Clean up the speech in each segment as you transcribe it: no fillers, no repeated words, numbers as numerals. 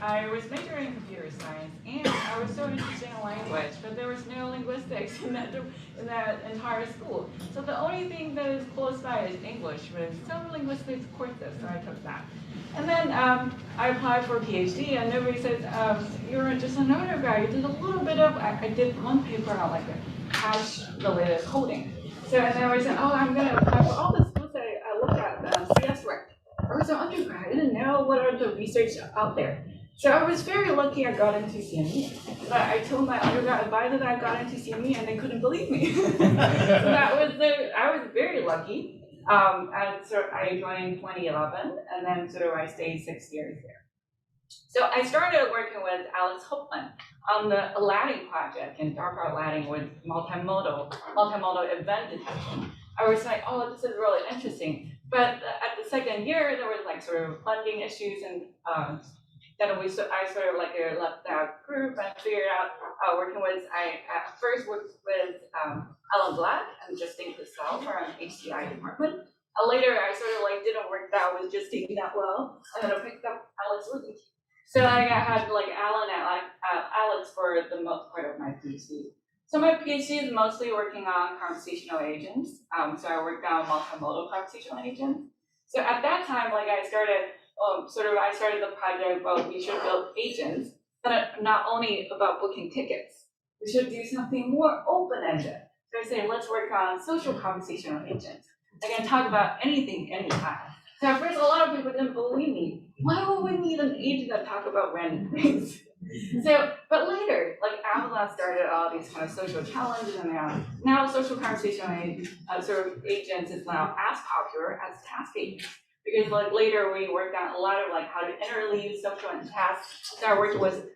I was majoring in computer science, and I was so interested in language, but there was no linguistics in that entire school. So the only thing that is close by is English, with some linguistics courses, so I took that. And then I applied for a PhD, and nobody says, you're just an undergrad. You did a little bit of, I did one paper on like a hash-related coding. So and then I said, oh, I'm going to apply for all the schools that I looked at, CS work. I was an undergrad. I didn't know what are the research out there. So I was very lucky I got into CMU. But I told my undergrad advisor that I got into CMU, and they couldn't believe me. So I was very lucky. I joined in 2011, and then I stayed 6 years there. So I started working with Alex Hopman on the Aladdin project, and DARPA Aladdin with multimodal event detection. I was like, oh, this is really interesting. But at the second year, there was funding issues, and then I left that group and figured out I first worked with Alan Black and Justine Cassell for an HCI department. Later, I didn't work that with Justine that well, and then I picked up Alex with me. So I had Alan and Alex for the most part of my PhD. So my PhD is mostly working on conversational agents. So I worked on multimodal conversational agents. So at that time, I started the project about we should build agents, but not only about booking tickets. We should do something more open-ended. So I say, let's work on social conversational agents. I can talk about anything, anytime. So at first, a lot of people didn't believe me. Why would we need an agent that talk about random things? But later, Amazon started all these kind of social challenges, and now social conversational agents is now as popular as task agents. Because later we worked on a lot of how to interleave social and tasks. So I worked with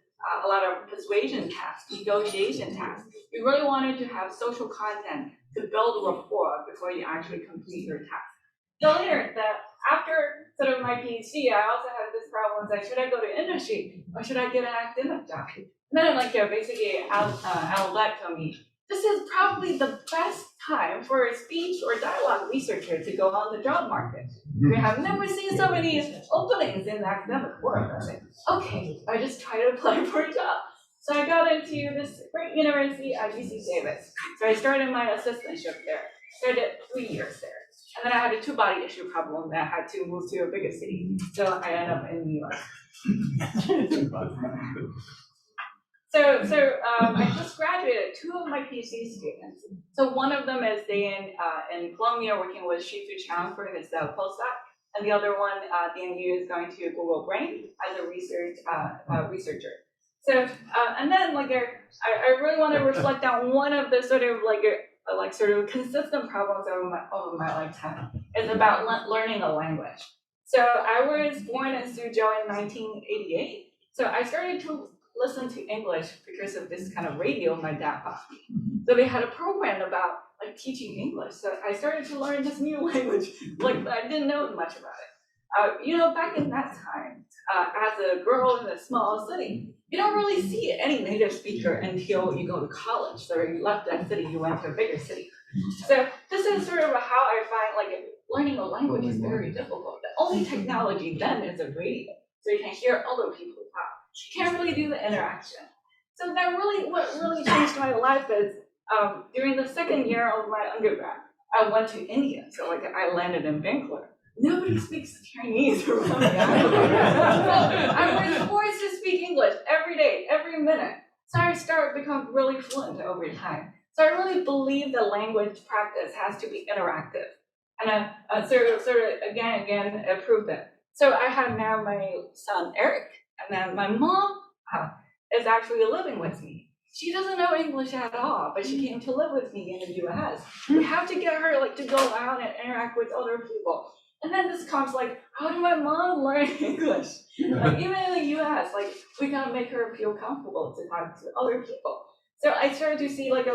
a lot of persuasion tasks, negotiation tasks. We really wanted to have social content to build rapport before you actually complete your task. So later, after my PhD, I also had this problem that should I go to industry or should I get an academic job? And then basically Al Black told me, this is probably the best time for a speech or dialogue researcher to go on the job market. We have never seen so many openings in the academic world. I said, okay, I just try to apply for a job. So I got into this great university at UC Davis. So I started my assistantship there. So I did 3 years there. And then I had a two-body issue problem that I had to move to a bigger city. So I ended up in New York. I just graduated 2 of my PhD students. So one of them is staying in Columbia working with Shifu Chang for his postdoc, and the other one, DNU, is going to Google Brain as a researcher. So and then I really want to reflect on one of the consistent problems over my lifetime is about learning a language. So I was born in Suzhou in 1988. So I started to listen to English because of this kind of radio my dad bought me. So they had a program about teaching English. So I started to learn this new language. I didn't know much about it. Back in that time, as a girl in a small city, you don't really see any native speaker until you go to college. So you left that city, you went to a bigger city. So this is how I find learning a language is very difficult. The only technology then is a radio, so you can hear other people talk. You can't really do the interaction. So what really changed my life is during the second year of my undergrad, I went to India. So I landed in Bangalore. Nobody speaks Chinese around me. I was forced to speak English every day, every minute. So I started to become really fluent over time. So I really believe the language practice has to be interactive. And again, I proved it. So I have now my son, Eric, and then my mom is actually living with me. She doesn't know English at all, but she came to live with me in the US. We have to get her to go out and interact with other people. And then this comes how did my mom learn English? Even in the US, we gotta make her feel comfortable to talk to other people. So I started to see what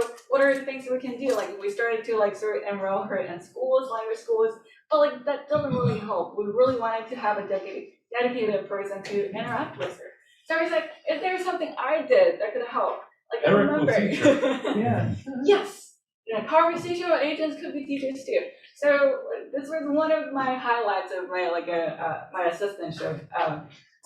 are the things we can do? We started to enroll her in schools, language schools, but that doesn't really help. We really wanted to have a dedicated person to interact with her. So I was like, if there's something I did that could help, I remember. Yeah. Yes. Conversational agents could be teachers too. So this was one of my highlights of my my assistantship.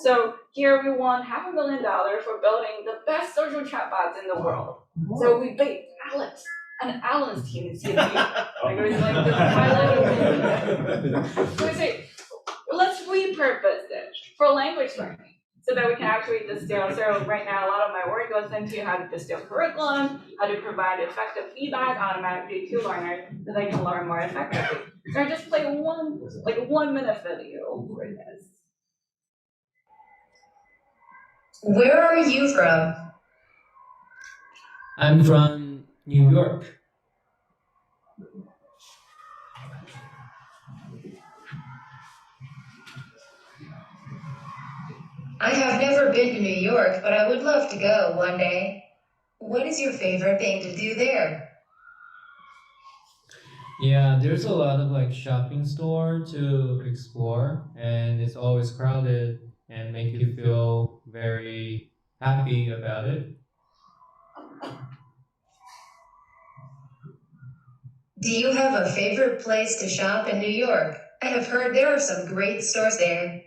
So here we won $500,000 for building the best social chatbots in the world. So we beat Alex and Alan's team in CMU. Like it was like this highlight. So we say, let's repurpose it for language learning so that we can actually distill. So right now, a lot of my work goes into how to distill curriculum, how to provide effective feedback automatically to learners so they can learn more effectively. So I just play one 1-minute video for this. Where are you from? I'm from New York. I have never been to New York, but I would love to go one day. What is your favorite thing to do there? Yeah, there's a lot of like shopping store to explore, and it's always crowded and make you feel very happy about it. Do you have a favorite place to shop in New York? I have heard there are some great stores there.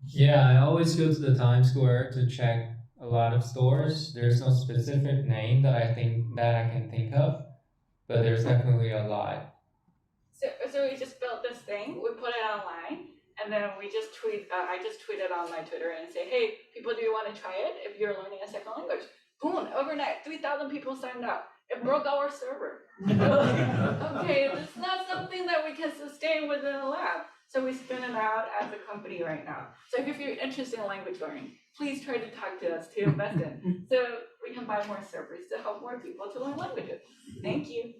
Yeah, I always go to the Times Square to check a lot of stores. There's no specific name that I can think of, but there's definitely a lot. So we just built this thing, we put it online, and then we just I just tweeted on my Twitter and say, hey, people, do you want to try it if you're learning a second language? Boom, overnight, 3,000 people signed up. It broke our server. Okay, it's not something that we can sustain within a lab. So we spin it out as a company right now. So if you're interested in language learning, please try to talk to us to invest in. So we can buy more servers to help more people to learn languages. Thank you.